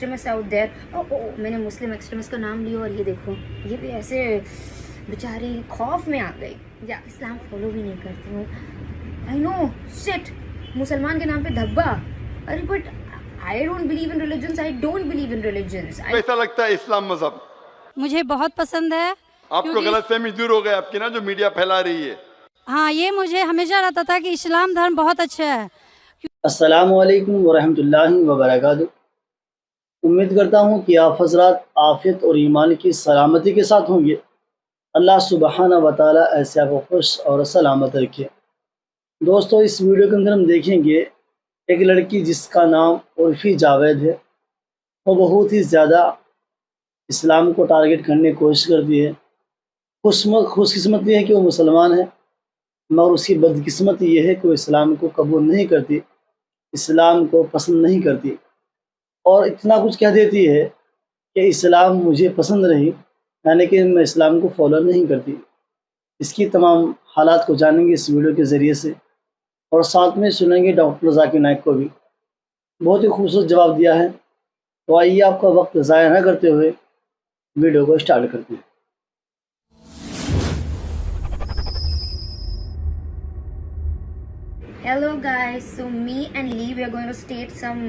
Extremist out there. मैंने मुस्लिम extremist का नाम लिया और ये देखो, ये भी ऐसे बेचारी खौफ में आ गई। या इस्लाम फॉलो भी नहीं करती हूँ, आई नो शिट, मुसलमान के नाम पे धब्बा। अरे but I don't believe in religions, I don't believe in religions. कैसा लगता है इस्लाम मजहब? मुझे बहुत पसंद है। आपको गलतफहमी दूर हो गई आपकी ना, जो मीडिया फैला रही है। हाँ, ये मुझे हमेशा रहता था कि इस्लाम धर्म बहुत अच्छा है। अस्सलामु अलैकुम वरहमतुल्लाहि वबरकातुहू। उम्मीद करता हूँ कि आप हज़रात आफ़ियत और ईमान की सलामती के साथ होंगे। अल्लाह सुबहाना व तआला ऐसे आपको खुश और सलामत रखे। दोस्तों, इस वीडियो के अंदर हम देखेंगे एक लड़की जिसका नाम उर्फ़ी जावेद है। वो बहुत ही ज़्यादा इस्लाम को टारगेट करने की कोशिश करती है। खुशकिस्मत ये है कि वो मुसलमान है, मगर उसकी बदकिस्मत ये है कि वो इस्लाम को कबूल नहीं करती, इस्लाम को पसंद नहीं करती, और इतना कुछ कह देती है कि इस्लाम मुझे पसंद नहीं, यानी कि मैं इस्लाम को फॉलो नहीं करती। इसकी तमाम हालात को जानेंगे इस वीडियो के ज़रिए से, और साथ में सुनेंगे डॉक्टर ज़ाकिर नाइक को भी। बहुत ही खूबसूरत जवाब दिया है। तो आइए आपका वक्त ज़ाया न करते हुए वीडियो को स्टार्ट करते हैं। Hello guys, so me and Lee, we are going to state some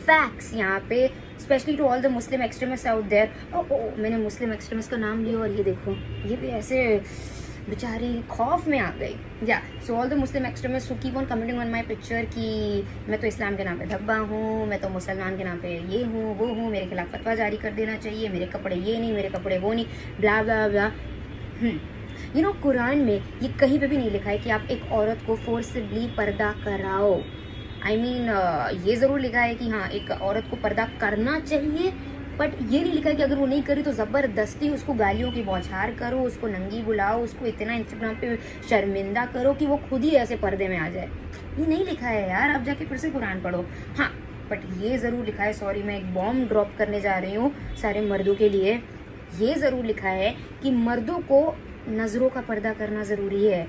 facts यहाँ पे, especially to all the Muslim extremists out there. मैंने मुस्लिम एक्सट्रीमिस्ट का नाम लिया और ये देखो, ये भी ऐसे बेचारी खौफ में आ गई। या सो all the Muslim extremist who keep on commenting on my picture कि मैं तो इस्लाम के नाम पे धब्बा हूँ, मैं तो मुसलमान के नाम पे ये हूँ वो हूँ, मेरे खिलाफ फतवा जारी कर देना चाहिए, मेरे कपड़े ये नहीं, मेरे कपड़े वो नहीं, ब्ला ब्ला ब्ला। यू नो, कुरान में ये कहीं पे भी नहीं लिखा है कि आप एक औरत को फोर्सibly पर्दा कराओ। आई मीन ये ज़रूर लिखा है कि हाँ, एक औरत को पर्दा करना चाहिए, बट ये नहीं लिखा है कि अगर वो नहीं करी तो ज़बरदस्ती उसको गालियों की बौछार करो, उसको नंगी बुलाओ, उसको इतना इंस्टाग्राम पे शर्मिंदा करो कि वो खुद ही ऐसे पर्दे में आ जाए। ये नहीं लिखा है यार, आप जाके फिर से कुरान पढ़ो। हाँ, बट ये ज़रूर लिखा है, सॉरी मैं एक बॉम्ब ड्रॉप करने जा रही हूँ सारे मर्दों के लिए, ये ज़रूर लिखा है कि मर्दों को नज़रों का पर्दा करना ज़रूरी है।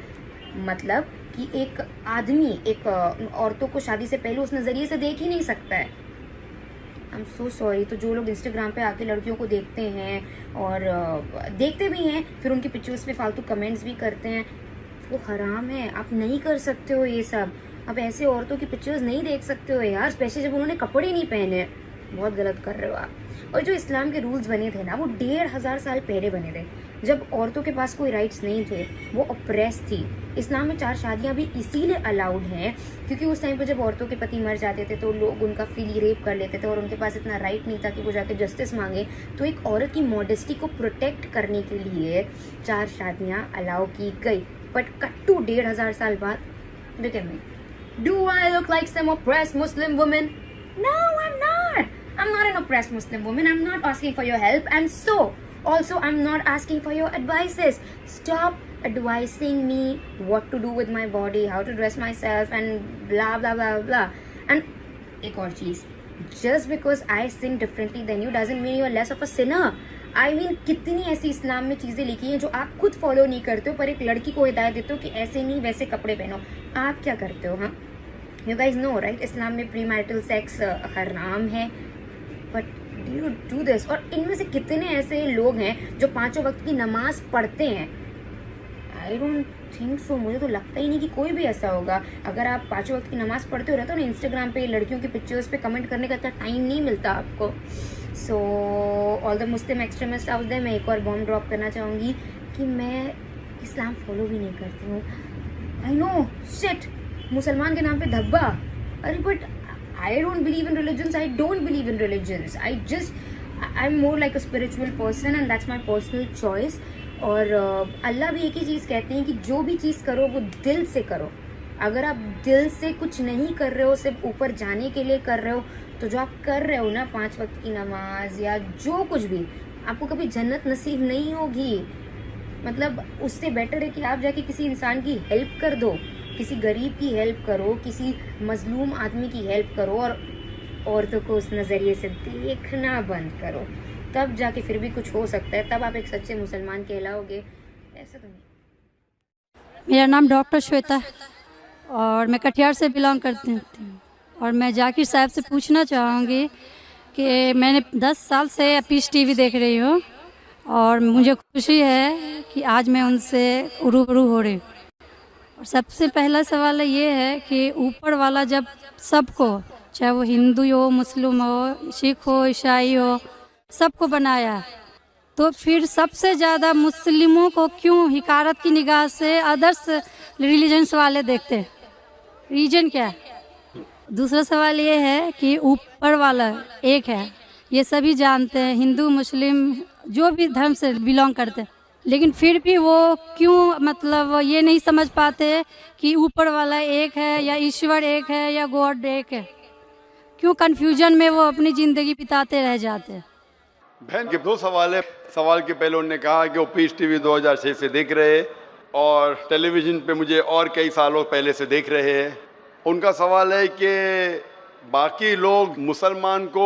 मतलब कि एक आदमी एक औरतों को शादी से पहले उस नज़रिए से देख ही नहीं सकता है। I am so sorry. तो जो लोग इंस्टाग्राम पे आके लड़कियों को देखते हैं और देखते भी हैं, फिर उनकी पिक्चर्स पे फालतू कमेंट्स भी करते हैं, वो हराम है। आप नहीं कर सकते हो ये सब। आप ऐसे औरतों की पिक्चर्स नहीं देख सकते हो यार, स्पेशली जब उन्होंने कपड़े नहीं पहने। बहुत गलत कर रहे हो आप। और जो इस्लाम के रूल्स बने थे ना, वो 1500 साल पहले बने थे, जब औरतों के पास कोई राइट्स नहीं थे, वो ऑप्रेस थी। इस्लाम में 4 शादियाँ भी इसीलिए अलाउड हैं क्योंकि उस टाइम पे जब औरतों के पति मर जाते थे तो लोग उनका फ्री रेप कर लेते थे और उनके पास इतना राइट नहीं था कि वो जाके जस्टिस मांगे। तो एक औरत की मॉडेस्टी को प्रोटेक्ट करने के लिए 4 शादियाँ अलाउ की गई। बट कट टू 1500 साल बाद, look at me. Do I look like some oppressed Muslim woman? No, I'm not. I'm not an oppressed Muslim woman. I'm not asking for your help, and so also I'm not asking for your advices. Stop advising me what to do with my body, how to dress myself, and blah blah blah blah. And एक और चीज, just because I sin differently than you doesn't mean you're less of a sinner. I mean, कितनी ऐसी इस्लाम में चीज़ें लिखी हैं जो आप खुद फॉलो नहीं करते हो, पर एक लड़की को हिदायत देते हो कि ऐसे नहीं वैसे कपड़े पहनो। आप क्या करते हो? हाँ, यू गाइज नो राइट, इस्लाम में प्री मैरिटल सेक्स हराम है, but do you do this? और इनमें से कितने ऐसे लोग हैं जो 5 वक्त की नमाज पढ़ते हैं? I don't think so. मुझे तो लगता ही नहीं कि कोई भी ऐसा होगा। अगर आप 5 वक्त की नमाज पढ़ते हो रहते हो ना, इंस्टाग्राम पे लड़कियों की पिक्चर्स पे कमेंट करने का इतना टाइम नहीं मिलता आपको। So all the Muslim extremist out there, मैं एक और बॉम्ब ड्रॉप करना चाहूँगी कि मैं इस्लाम फॉलो भी नहीं करती हूँ। आई नो शिट, मुसलमान के नाम पे धब्बा। अरे but I don't believe in religions, I don't believe in religions, I am more like a spiritual person and that's my personal choice. और अल्लाह भी एक ही चीज़ कहते हैं कि जो भी चीज़ करो वो दिल से करो। अगर आप दिल से कुछ नहीं कर रहे हो, सिर्फ ऊपर जाने के लिए कर रहे हो, तो जो आप कर रहे हो ना, 5 वक्त की नमाज या जो कुछ भी, आपको कभी जन्नत नसीब नहीं होगी। मतलब उससे बेटर है कि आप जाके किसी इंसान की हेल्प कर दो, किसी गरीब की हेल्प करो, किसी मजलूम आदमी की हेल्प करो, और औरतों को उस नज़रिए से देखना बंद करो। तब जाके फिर भी कुछ हो सकता है, तब आप एक सच्चे मुसलमान कहलाओगे। ऐसा तो नहीं। मेरा नाम डॉक्टर श्वेता और मैं कटिहार से बिलोंग करती हूँ। और मैं जाकिर साहब से पूछना चाहूँगी कि मैंने 10 साल से पीस टीवी देख रही हूँ और मुझे खुशी है कि आज मैं उनसे रूबरू हो रही हूँ। और सबसे पहला सवाल ये है कि ऊपर वाला जब सबको, चाहे वो हिंदू हो, मुस्लिम हो, सिख हो, ईसाई हो, सबको बनाया, तो फिर सबसे ज़्यादा मुस्लिमों को क्यों हिकारत की निगाह से अदर्स रिलीजन्स वाले देखते हैं? रीजन क्या है? दूसरा सवाल ये है कि ऊपर वाला एक है, ये सभी जानते हैं, हिंदू मुस्लिम जो भी धर्म से बिलोंग करते हैं, लेकिन फिर भी वो क्यों मतलब ये नहीं समझ पाते कि ऊपर वाला एक है या ईश्वर एक है या गॉड एक है? क्यों कन्फ्यूजन में वो अपनी ज़िंदगी बिताते रह जाते हैं? बहन के दो सवाल है। सवाल के पहले उन्होंने कहा कि वो पीस टीवी 2006 से देख रहे हैं और टेलीविज़न पे मुझे और कई सालों पहले से देख रहे हैं। उनका सवाल है कि बाकी लोग मुसलमान को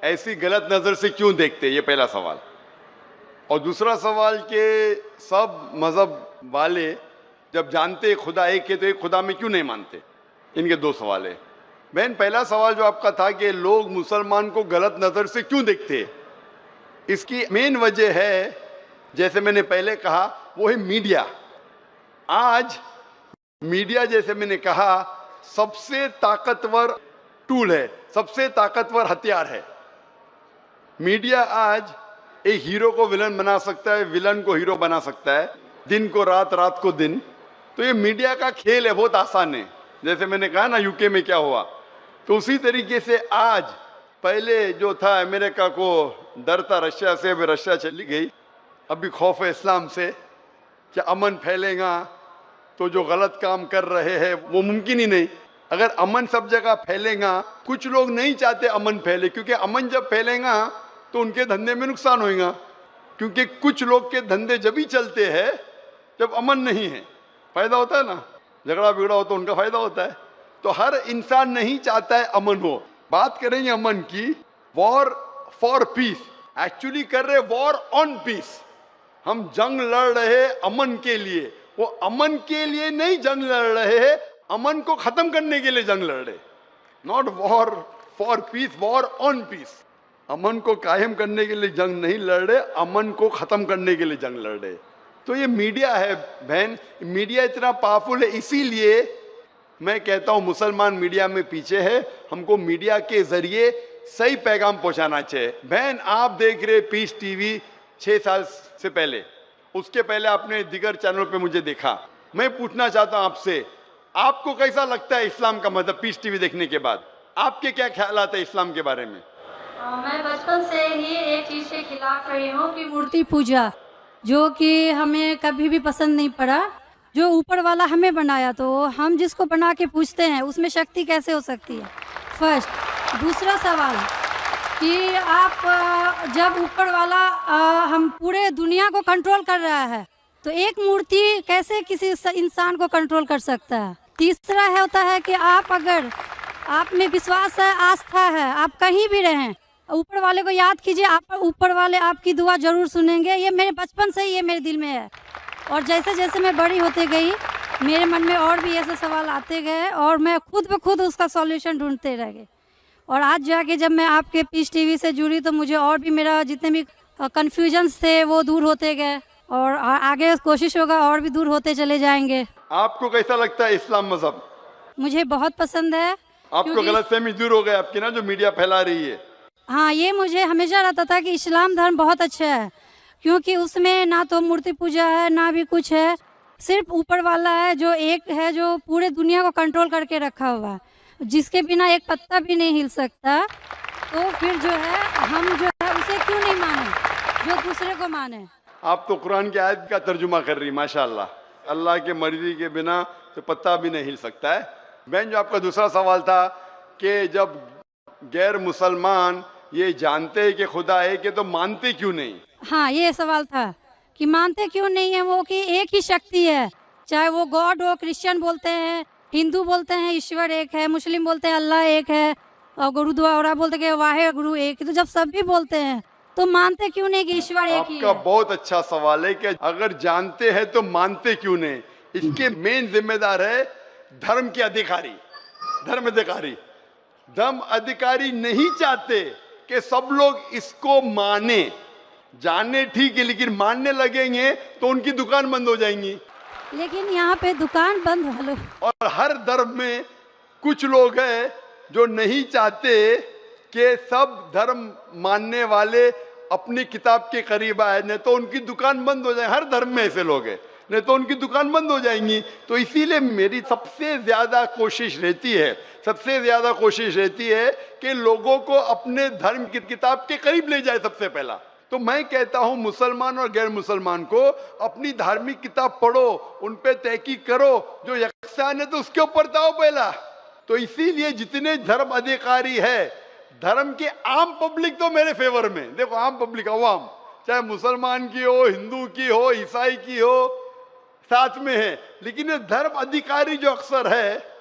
ऐसी गलत नज़र से क्यों देखते हैं, ये पहला सवाल। और दूसरा सवाल कि सब मज़हब वाले जब जानते खुदा एक है तो एक खुदा में क्यों नहीं मानते? इनके दो सवाल है। बहन, पहला सवाल जो आपका था कि लोग मुसलमान को गलत नज़र से क्यों देखते हैं, इसकी मेन वजह है, जैसे मैंने पहले कहा, वो है मीडिया। आज मीडिया, जैसे मैंने कहा, सबसे ताकतवर टूल है, सबसे ताकतवर हथियार है। मीडिया आज एक हीरो को विलन बना सकता है, विलन को हीरो बना सकता है, दिन को रात, रात को दिन। तो ये मीडिया का खेल है, बहुत आसान है। जैसे मैंने कहा ना यूके में क्या हुआ, तो उसी तरीके से आज, पहले जो था अमेरिका को डर था रशिया से, अभी रशिया चली गई, अभी खौफ है इस्लाम से कि अमन फैलेगा तो जो गलत काम कर रहे हैं वो मुमकिन ही नहीं। अगर अमन सब जगह फैलेगा, कुछ लोग नहीं चाहते अमन फैले, क्योंकि अमन जब फैलेगा तो उनके धंधे में नुकसान होगा, क्योंकि कुछ लोग के धंधे जब ही चलते हैं जब अमन नहीं है। फायदा होता है ना, झगड़ा बिगड़ा हो तो उनका फायदा होता है। तो हर इंसान नहीं चाहता है अमन हो। बात करेंगे अमन की, वॉर फॉर पीस, एक्चुअली कर रहे वॉर ऑन पीस। हम जंग लड़ रहे अमन के लिए, वो अमन के लिए नहीं जंग लड़ रहे हैं, अमन को खत्म करने के लिए जंग लड़ रहे। Not war for peace, war on peace. अमन को कायम करने के लिए जंग नहीं लड़ रहे, अमन को खत्म करने के लिए जंग लड़ रहे। तो ये मीडिया है बहन, मीडिया इतना पावरफुल है, इसीलिए मैं कहता हूँ मुसलमान मीडिया में पीछे है। हमको मीडिया के जरिए सही पैगाम पहुंचाना चाहिए। बहन, आप देख रहे पीस टीवी 6 साल से पहले, उसके पहले आपने दिगर चैनल पे मुझे देखा। मैं पूछना चाहता हूँ आपसे, आपको कैसा लगता है इस्लाम का मतलब पीस टीवी देखने के बाद? आपके क्या ख्यालात है इस्लाम के बारे में? मैं बचपन से ही एक चीज़ के खिलाफ रही हूँ कि मूर्ति पूजा, जो कि हमें कभी भी पसंद नहीं पड़ा। जो ऊपर वाला हमें बनाया, तो हम जिसको बना के पूछते हैं उसमें शक्ति कैसे हो सकती है? फर्स्ट। दूसरा सवाल कि आप जब ऊपर वाला हम पूरे दुनिया को कंट्रोल कर रहा है, तो एक मूर्ति कैसे किसी इंसान को कंट्रोल कर सकता है? तीसरा होता है कि आप अगर आप में विश्वास है, आस्था है, आप कहीं भी रहें, ऊपर वाले को याद कीजिए, आप ऊपर वाले आपकी दुआ जरूर सुनेंगे। ये मेरे बचपन से ही ये मेरे दिल में है, और जैसे जैसे मैं बड़ी होते गई मेरे मन में और भी ऐसे सवाल आते गए और मैं खुद ब खुद उसका सॉल्यूशन ढूंढते रह गई। और आज जाके जब मैं आपके पीस टीवी से जुड़ी तो मुझे और भी मेरा जितने भी कन्फ्यूजन्स थे वो दूर होते गए, और आगे कोशिश होगा और भी दूर होते चले जाएंगे। आपको कैसा लगता है इस्लाम मजहब? मुझे बहुत पसंद है। आपको गलतफहमी दूर हो गई आपकी ना, जो मीडिया फैला रही है? हाँ, ये मुझे हमेशा रहता था कि इस्लाम धर्म बहुत अच्छा है, क्योंकि उसमें ना तो मूर्ति पूजा है ना भी कुछ है, सिर्फ ऊपर वाला है जो एक है, जो पूरे दुनिया को कंट्रोल करके रखा हुआ है, जिसके बिना एक पत्ता भी नहीं हिल सकता। तो फिर जो है हम जो है उसे क्यों नहीं माने, जो दूसरे को माने। आप तो कुरान की आयत का तर्जुमा कर रही, माशाल्लाह। अल्लाह के मर्जी के बिना तो पत्ता भी नहीं हिल सकता है। बहन, जो आपका दूसरा सवाल था कि जब गैर मुसलमान ये जानते हैं कि खुदा है कि तो मानते क्यों नहीं? हाँ, ये सवाल था कि मानते क्यों नहीं है वो, कि एक ही शक्ति है, चाहे वो गॉड हो, क्रिश्चियन बोलते हैं, हिंदू बोलते हैं ईश्वर एक है, मुस्लिम बोलते हैं अल्लाह एक है, और गुरुद्वारा बोलते हैं वाहे गुरु एक है। तो जब सब भी बोलते हैं तो मानते क्यों नहीं कि ईश्वर एक ही है? आपका बहुत अच्छा सवाल है कि अगर जानते हैं तो मानते क्यों नहीं। इसके मेन जिम्मेदार है धर्म के अधिकारी, धर्म अधिकारी। धर्म अधिकारी नहीं चाहते कि सब लोग इसको माने, जाने ठीक है, लेकिन मानने लगेंगे तो उनकी दुकान बंद हो जाएंगी। लेकिन यहाँ पे दुकान बंद हेलो और हर धर्म में कुछ लोग हैं जो नहीं चाहते कि सब धर्म मानने वाले अपनी किताब के करीब आए, नहीं तो उनकी दुकान बंद हो जाए। हर धर्म में ऐसे लोग हैं, नहीं तो उनकी दुकान बंद हो जाएंगी। तो इसीलिए मेरी सबसे ज्यादा कोशिश रहती है कि लोगों को अपने धर्म की किताब के करीब ले जाए सबसे पहला। तो मैं कहता हूं मुसलमान और गैर मुसलमान को अपनी धार्मिक किताब पढ़ो, उन पे तहकीक करो, जो यकसान है तो उसके ऊपर जाओ पहला। तो इसीलिए जितने धर्म अधिकारी है, धर्म के आम पब्लिक तो मेरे फेवर में, देखो आम पब्लिक अवाम, चाहे मुसलमान की हो, हिंदू की हो, ईसाई की हो, साथ में है। लेकिन ये धर्म अधिकारी जो अक्सर है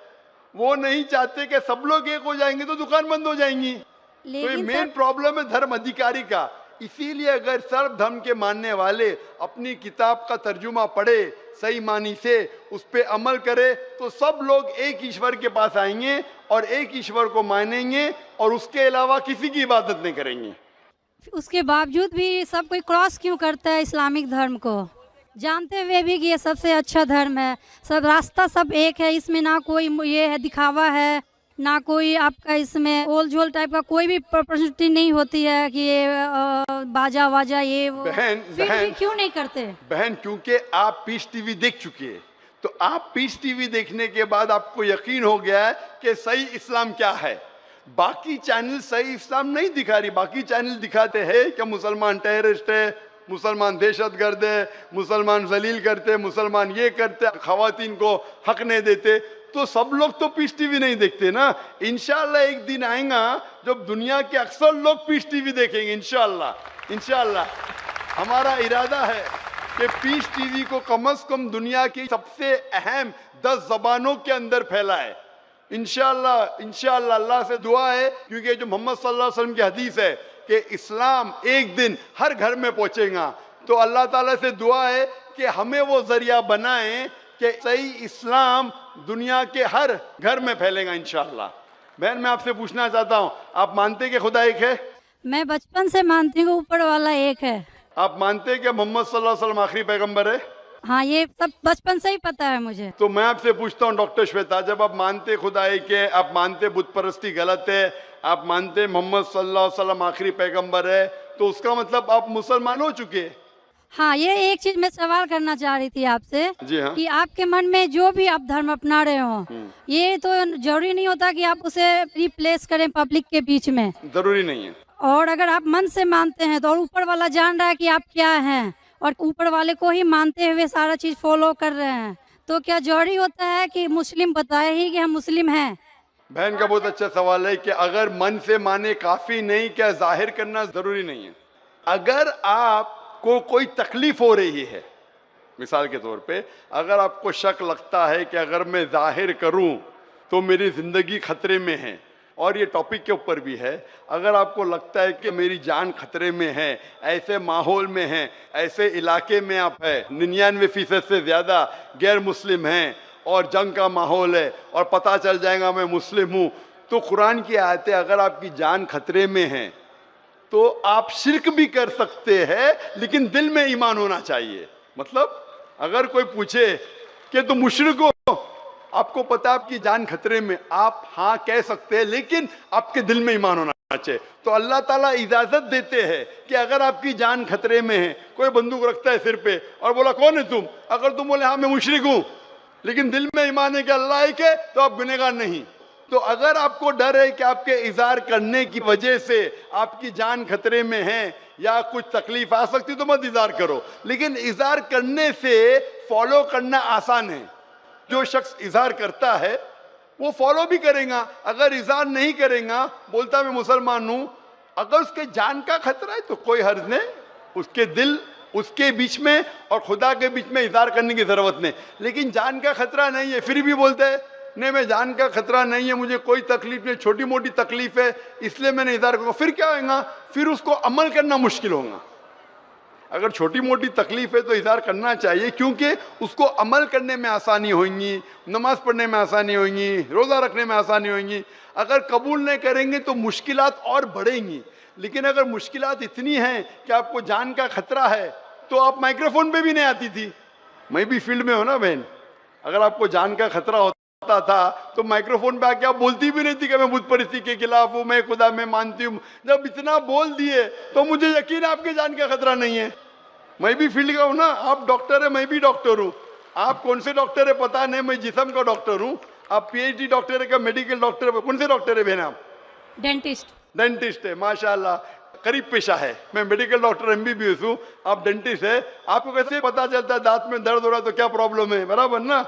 वो नहीं चाहते कि सब लोग एक हो जाएंगे तो दुकान बंद हो जाएंगी। तो ये लेकिन मेन प्रॉब्लम है धर्म अधिकारी का। इसीलिए अगर सर्व धर्म के मानने वाले अपनी किताब का तर्जुमा पढ़े, सही मानी से उस पे अमल करे, तो सब लोग एक ईश्वर के पास आएंगे और एक ईश्वर को मानेंगे और उसके अलावा किसी की इबादत नहीं करेंगे। उसके बावजूद भी सब कोई क्रॉस क्यों करता है इस्लामिक धर्म को, जानते हुए भी कि ये सबसे अच्छा धर्म है, सब रास्ता सब एक है, इसमें ना कोई ये है दिखावा है, ना कोई आपका इसमें ओल झोल टाइप का कोई भी प्रॉपर्टी नहीं होती है कि ये बाजा वाजा ये वो। फिर भी क्यों नहीं करते बहन? क्योंकि आप पीस टीवी देख चुके हैं, तो आप पीस टीवी देखने के बाद आपको यकीन हो गया है कि सही इस्लाम क्या है। बाकी चैनल सही इस्लाम नहीं दिखा रही, बाकी चैनल दिखाते हैं कि मुसलमान टेररिस्ट है, मुसलमान दहशतगर्द है, मुसलमान जलील करते, मुसलमान ये करते, खवातीन को हक नहीं देते। तो सब लोग तो पीस टीवी नहीं देखते ना। इंशाल्लाह एक दिन आएगा जब दुनिया के अक्सर लोग पीस टीवी देखेंगे। इंशाल्लाह हमारा इरादा है कि पीस टीवी को कम से कम दुनिया की सबसे अहम 10 जबानों के अंदर फैलाए। इंशाल्लाह अल्लाह से दुआ है, क्योंकि जो मोहम्मद सल्लल्लाहु अलैहि वसल्लम की हदीस है कि इस्लाम एक दिन हर घर में पहुंचेगा, तो अल्लाह ताला से दुआ है कि हमें वो जरिया बनाए कि सही इस्लाम दुनिया के हर घर में फैलेगा इंशाल्लाह। बहन मैं आपसे पूछना चाहता हूँ, आप मानते कि खुदा एक है? मैं बचपन से मानती हूँ ऊपर वाला एक है। आप मानते कि मोहम्मद सल्लल्लाहु अलैहि वसल्लम आखिरी पैगंबर है? हाँ, ये सब बचपन से ही पता है मुझे। तो मैं आपसे पूछता हूँ डॉक्टर श्वेता, जब आप मानते खुदा एक है, आप मानते बुत परस्ती गलत है, आप मानते मोहम्मद सल्लल्लाहु अलैहि वसल्लम आखिरी पैगंबर है, तो उसका मतलब आप मुसलमान हो चुके हैं। हाँ, ये एक चीज मैं सवाल करना चाह रही थी आपसे। जी हाँ। कि आपके मन में जो भी आप धर्म अपना रहे हो, ये तो जरूरी नहीं होता कि आप उसे रिप्लेस करें पब्लिक के बीच में, जरूरी नहीं है। और अगर आप मन से मानते हैं तो, और ऊपर वाला जान रहा है कि आप क्या हैं, और ऊपर वाले को ही मानते हुए सारा चीज फॉलो कर रहे हैं, तो क्या जरूरी होता है कि मुस्लिम बताए ही कि हम मुस्लिम हैं? बहन का बहुत अच्छा सवाल है कि अगर मन से माने काफी नहीं, क्या जाहिर करना जरूरी नहीं है? अगर आपको कोई तकलीफ हो रही है, मिसाल के तौर पे अगर आपको शक लगता है कि अगर मैं जाहिर करूं तो मेरी जिंदगी खतरे में है, और ये टॉपिक के ऊपर भी है, अगर आपको लगता है कि मेरी जान खतरे में है, ऐसे माहौल में है, ऐसे इलाके में आप है, 99% से ज़्यादा गैर मुस्लिम हैं और जंग का माहौल है और पता चल जाएगा मैं मुस्लिम हूँ, तो कुरान की आयतें, अगर आपकी जान खतरे में है तो आप शिर्क भी कर सकते हैं, लेकिन दिल में ईमान होना चाहिए। मतलब अगर कोई पूछे कि तुम मुशरिक हो, आपको पता है आपकी जान खतरे में, आप हाँ कह सकते हैं, लेकिन आपके दिल में ईमान होना चाहिए। तो अल्लाह ताला इजाजत देते हैं कि अगर आपकी जान खतरे में है, कोई बंदूक रखता है सिर पे और बोला कौन है तुम, अगर तुम बोले हाँ मैं मुशरिक हूं, लेकिन दिल में ईमान है कि अल्लाह एक है, तो आप गुनहगार नहीं। तो अगर आपको डर है कि आपके इज़हार करने की वजह से आपकी जान खतरे में है या कुछ तकलीफ आ सकती, तो मत इज़हार करो। लेकिन इज़हार करने से फॉलो करना आसान है। जो शख्स इज़हार करता है वो फॉलो भी करेगा, अगर इज़हार नहीं करेगा, बोलता मैं मुसलमान हूं, अगर उसके जान का खतरा है तो कोई हर्ज नहीं, उसके दिल उसके बीच में और खुदा के बीच में इज़हार करने की जरूरत नहीं। लेकिन जान का खतरा नहीं है, फिर भी बोलते हैं नहीं मैं जान का खतरा नहीं है, मुझे कोई तकलीफ नहीं, छोटी मोटी तकलीफ है, इसलिए मैंने इज़हार करूंगा, फिर क्या होगा? फिर उसको अमल करना मुश्किल होगा। अगर छोटी मोटी तकलीफ है तो इज़हार करना चाहिए, क्योंकि उसको अमल करने में आसानी होगी, नमाज पढ़ने में आसानी होगी, रोज़ा रखने में आसानी होगी। अगर कबूल नहीं करेंगे तो मुश्किलात और बढ़ेंगी। लेकिन अगर मुश्किलात इतनी हैं कि आपको जान का खतरा है, तो आप माइक्रोफोन पे भी नहीं आती थी। मैं भी फील्ड में हूँ ना बहन, अगर आपको जान का खतरा होता था तो माइक्रोफोन पे आके आप बोलती भी नहीं थी कि मैं बुत परिस्थिति के खिलाफ हूँ, मैं खुदा में मानती हूँ। जब इतना बोल दिए तो मुझे यकीन है आपके जान का खतरा नहीं है। मैं भी फील्ड का हूँ ना, आप डॉक्टर है, मैं भी डॉक्टर हूँ। आप कौन से डॉक्टर है पता नहीं, मैं जिस्म का डॉक्टर हूँ। आप पीएचडी डॉक्टर है क्या, मेडिकल डॉक्टर है, कौन से डॉक्टर है बहन आप? डेंटिस्ट। डेंटिस्ट है, माशाल्लाह, करीब पेशा है। मैं मेडिकल डॉक्टर एमबीबीएस हूँ, आप डेंटिस्ट है। आपको कैसे पता चलता है दांत में दर्द हो रहा है तो क्या प्रॉब्लम है, बराबर ना?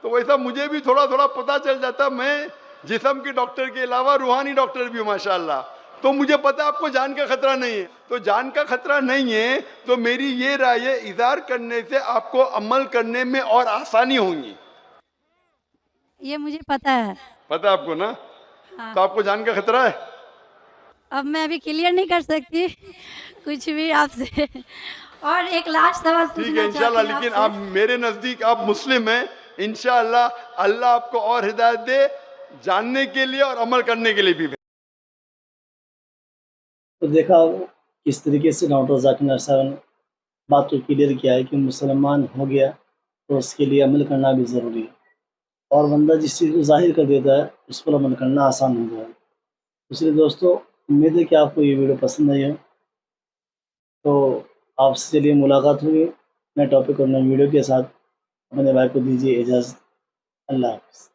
तो वैसा मुझे भी थोड़ा थोड़ा पता चल जाता। मैं जिस्म के डॉक्टर के अलावा रूहानी डॉक्टर भी हूँ माशाल्लाह। तो मुझे पता आपको जान का खतरा नहीं है। तो जान का खतरा नहीं है तो मेरी ये राय है, इज़हार करने से आपको अमल करने में और आसानी होगी। ये मुझे पता है। पता है आपको ना? हाँ। तो आपको जान का खतरा है? अब मैं अभी क्लियर नहीं कर सकती कुछ भी आपसे। और एक लास्ट सवाल ठीक है पूछना इंशाल्लाह, चाहती हूँ लेकिन आपसे। आप मेरे नजदीक आप मुस्लिम हैं। इंशाल्लाह अल्लाह आपको और हिदायत दे, जानने के लिए और अमल करने के लिए भी। तो देखा किस तरीके से डॉक्टर जाकिर नायक साहब ने बात को क्लियर किया है कि मुसलमान हो गया तो उसके लिए अमल करना भी ज़रूरी है, और बंदा जिस चीज़ को ज़ाहिर कर देता है उस पर अमल करना आसान हो जाए। इसलिए दोस्तों, उम्मीद है कि आपको ये वीडियो पसंद आई हो। तो आपसे चलिए मुलाकात हुई नए टॉपिक और नए वीडियो के साथ। अपने भाई को दीजिए इजाज़त। अल्लाह हाफ़िज़।